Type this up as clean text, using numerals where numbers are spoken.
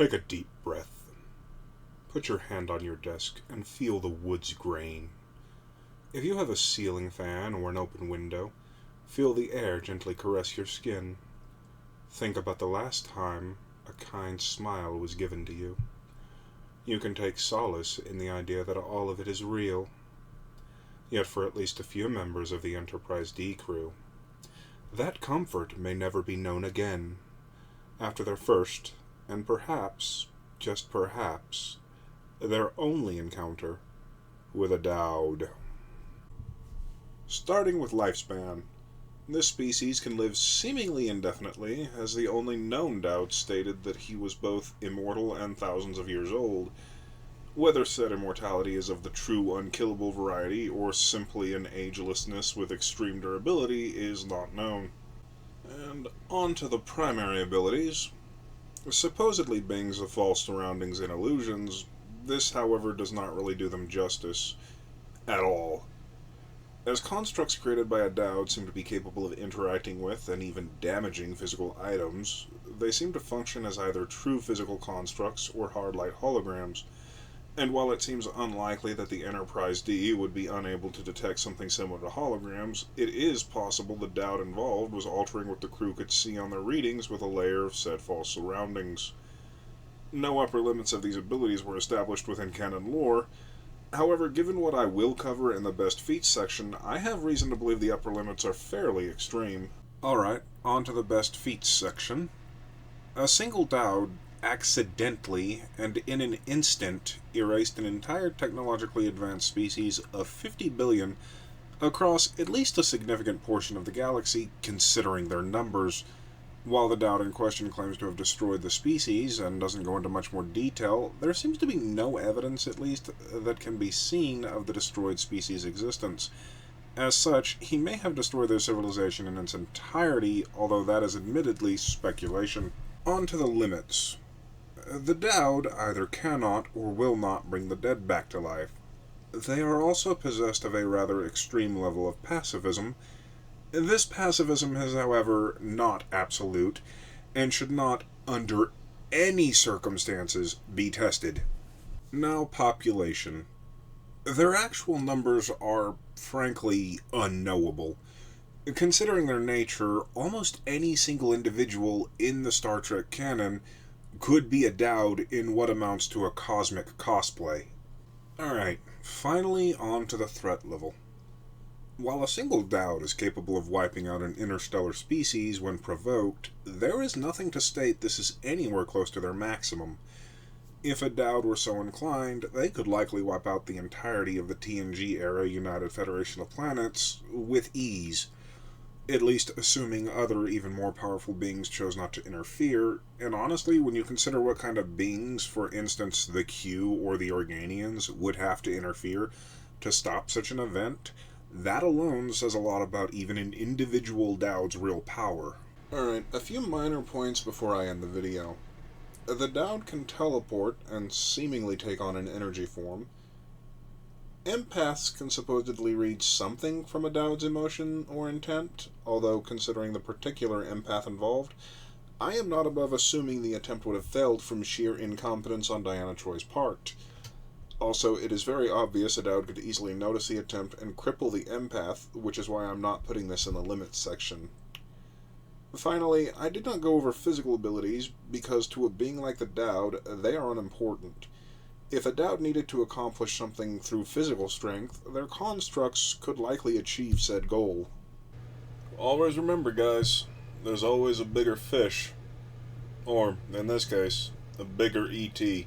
Take a deep breath. Put your hand on your desk and feel the woods grain. If you have a ceiling fan or an open window, feel the air gently caress your skin. Think about the last time a kind smile was given to you. You can take solace in the idea that all of it is real. Yet for at least a few members of the Enterprise D crew, that comfort may never be known again after their first, and perhaps, just perhaps, their only encounter with a Douwd. Starting with lifespan, this species can live seemingly indefinitely, as the only known Douwd stated that he was both immortal and thousands of years old. Whether said immortality is of the true unkillable variety, or simply an agelessness with extreme durability, is not known. And on to the primary abilities. Supposedly beings of false surroundings and illusions, this, however, does not really do them justice at all. As constructs created by a Douwd seem to be capable of interacting with and even damaging physical items, they seem to function as either true physical constructs or hard-light holograms. And while it seems unlikely that the Enterprise D would be unable to detect something similar to holograms, it is possible the Douwd involved was altering what the crew could see on their readings with a layer of said false surroundings. No upper limits of these abilities were established within canon lore. However, given what I will cover in the best feats section, I have reason to believe the upper limits are fairly extreme. Alright, on to the best feats section. A single Douwd accidentally and in an instant erased an entire technologically advanced species of 50 billion across at least a significant portion of the galaxy, considering their numbers. While the Douwd in question claims to have destroyed the species and doesn't go into much more detail, there seems to be no evidence, at least, that can be seen of the destroyed species' existence. As such, he may have destroyed their civilization in its entirety, although that is admittedly speculation. On to the limits. The Douwd either cannot or will not bring the dead back to life. They are also possessed of a rather extreme level of pacifism. This pacifism is, however, not absolute, and should not, under any circumstances, be tested. Now, population. Their actual numbers are, frankly, unknowable. Considering their nature, almost any single individual in the Star Trek canon could be a Douwd in what amounts to a cosmic cosplay. Alright, finally on to the threat level. While a single Douwd is capable of wiping out an interstellar species when provoked, there is nothing to state this is anywhere close to their maximum. If a Douwd were so inclined, they could likely wipe out the entirety of the TNG-era United Federation of Planets with ease, at least assuming other, even more powerful beings chose not to interfere. And honestly, when you consider what kind of beings, for instance the Q or the Organians, would have to interfere to stop such an event, that alone says a lot about even an individual Douwd's real power. Alright, a few minor points before I end the video. The Douwd can teleport and seemingly take on an energy form. Empaths can supposedly read something from a Douwd's emotion or intent, although considering the particular empath involved, I am not above assuming the attempt would have failed from sheer incompetence on Diana Troy's part. Also, it is very obvious a Douwd could easily notice the attempt and cripple the empath, which is why I'm not putting this in the limits section. Finally, I did not go over physical abilities, because to a being like the Douwd, they are unimportant. If a Douwd needed to accomplish something through physical strength, their constructs could likely achieve said goal. Always remember, guys, there's always a bigger fish. Or, in this case, a bigger ET.